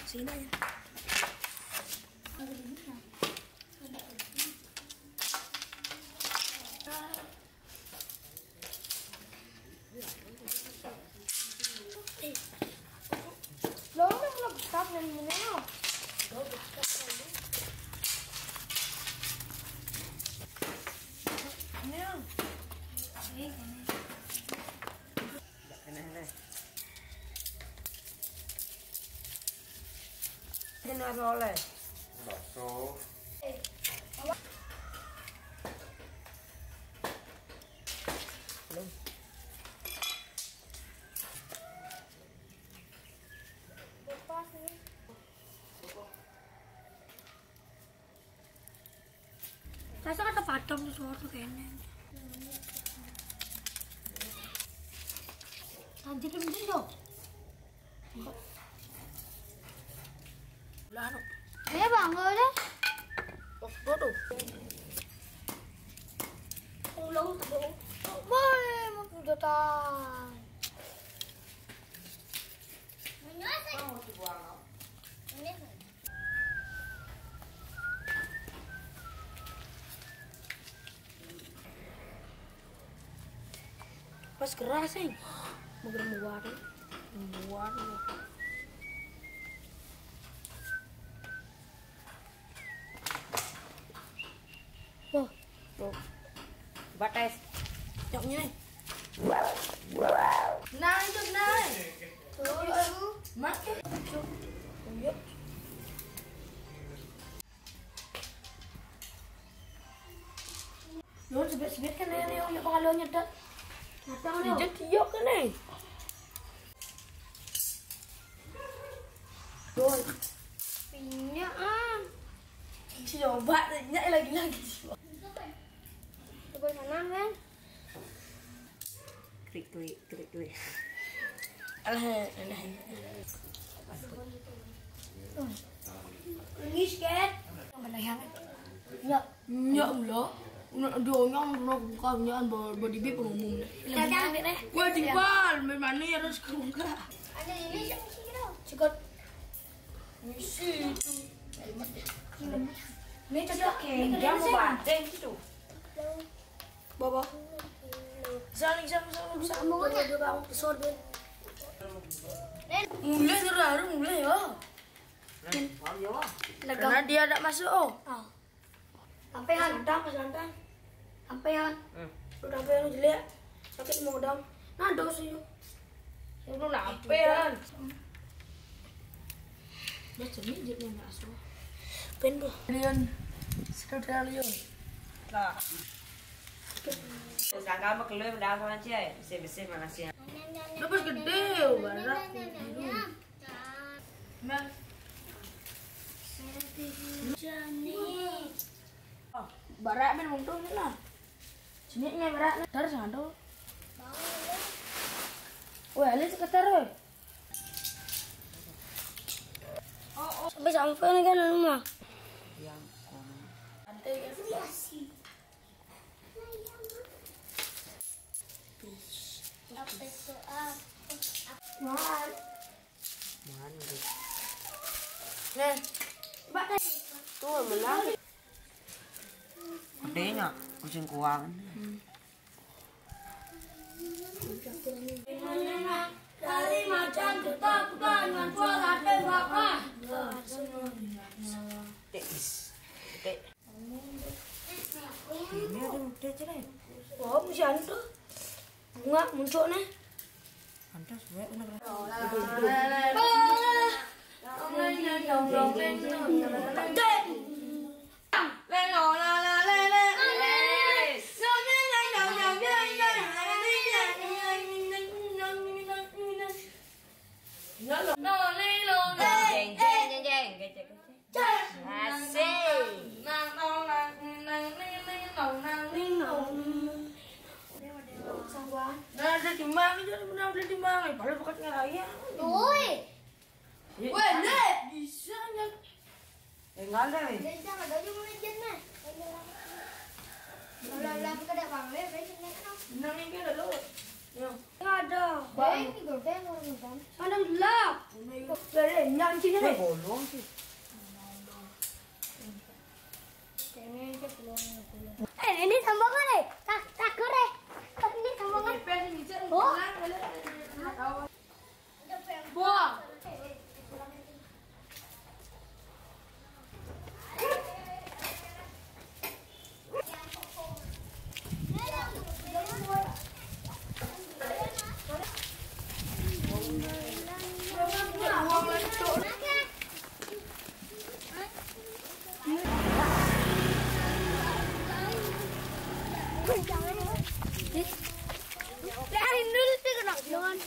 Sini aja. Lo belum besar dan mana? Lo besar lagi. Ini dong. Ini. Ini. Ini apa oleh? Bakso. Belum. Lepas ni. Rasa kata padam sesuatu kayaknya. Anjir mending dong. Lah no. Bang, boleh? Tuh. Ulang tu. Boleh, makan datang. Mau dibuang. Pas keras sih. Mau buat. Tuh. Batas. Coknya nih. Nah, itu nah. Tuh. Makan. Yuk. Yon sebet-sebet kan nih yang kalau nyedak. Datang ni. Dijak tiok kan nih. Tuh. Pinyak ah. Coba nyak lagi. Coba sana kan. Klik. Alah. Ini sikit. Mana yang? Nyak Ulo. Doang bukannya berdiri umum. Jangan ambil deh. Gua tinggal, memang ini harus keluar. Ada ini Cikot. Misi itu. Ini cocok dia mau banteng gitu. Bawa. Saling. Mau aja. Dua bang pesor ben. Mulai terharu mulai ya. Karena dia tidak masuk. Sampean. Sampean. Udah sampean jelek. Sakit mau dam. Nah dos yuk. Itu sampean. Dia cermin jadi masuk. Pen bu. Lion. Sekedar lion. Nah. Sekarang kamu keluar mendalam sama cia, bersih mana sih? Lepas gede, barak. Nah. Jani. Barak men mungtung ni lah. Sini ni barak ni. Tar sando. Weh, ali sekitar weh. Sampai sampai ni kan rumah. Yang Santai kan? Apa itu ah? Mahal. mana tu? Nih. Mbak tadi. Tuh, menang. Adanya kucing kuang. Dari macam ketakutan dengan suara tembakan. Dek. Ini ada udah cerai. Oh, mesti antu. Bunga muncul nih. Antas buat nak. Nah, ada timbang itu benar ada timbang. Padahal bukan ngeraya. Oi. Weh, dek, bisa nyak. Enggak ada. Jadi jangan ada juga mejen nih. Kalau kita ada bangle, besin kan? Benang ni ke dulu. Yang Nggak ada. Ini gede orang kan. ada gelap. Bere, yang sini aja Gue deh. bolong sih. Ini sambungan deh. Tak goreng. Ini sambungan. Oh. Buang. Lihatin dulu sih kena. Jangan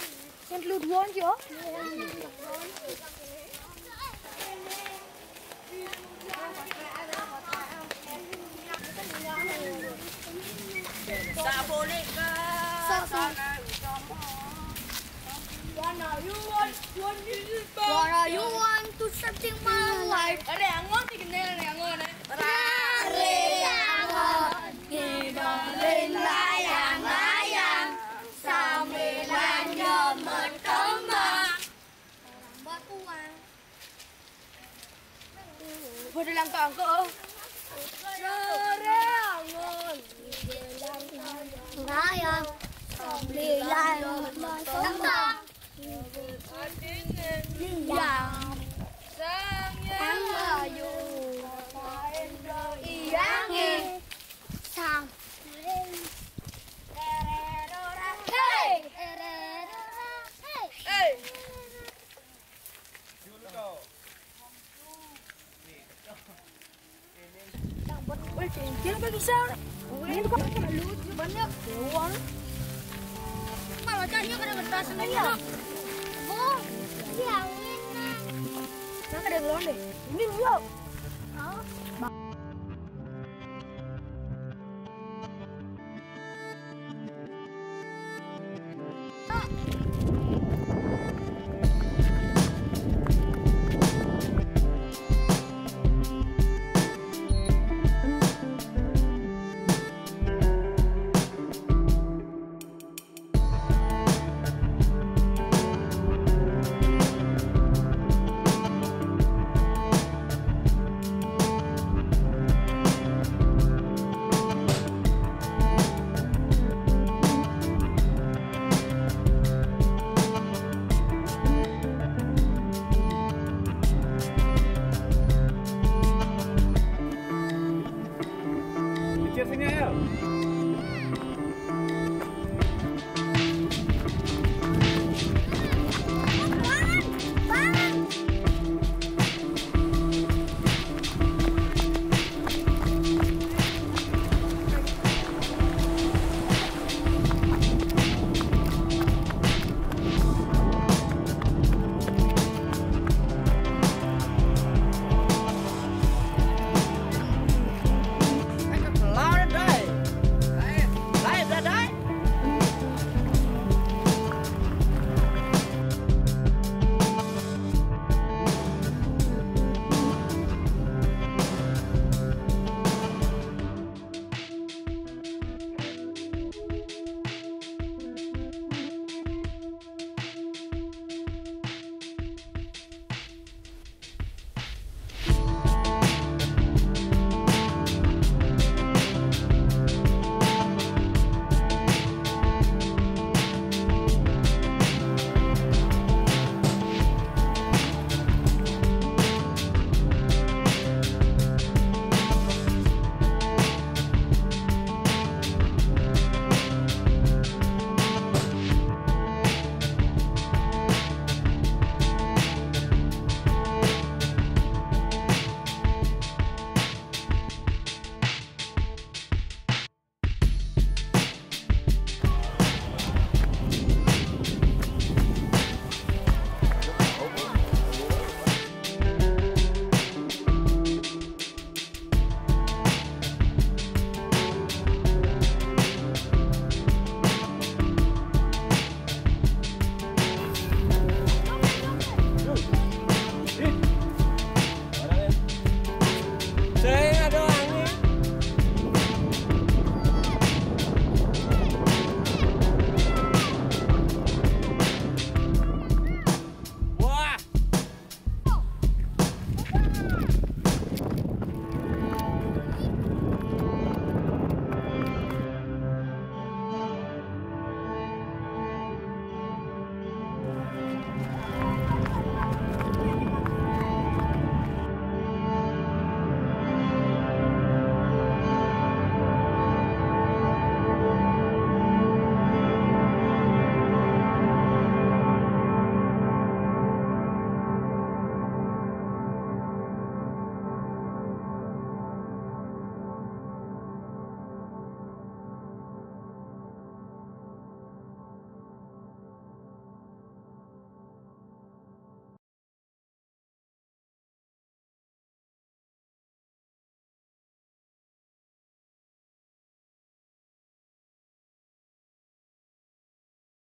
yang luduan sih oh. What are you want to something my life? Ada yang ngon sih gini, ada yang ngon. Lên layang-layang sambilan nyemet kembang. Boleh langkah ke? Layang sambilan nyemet kembang. Yang layu iyangin sang hey Eh, dia bagi sao ini kok lucu banyak uang kalau cahaya kena kertas ini ya oh yang ini ada gelon deh ini dulu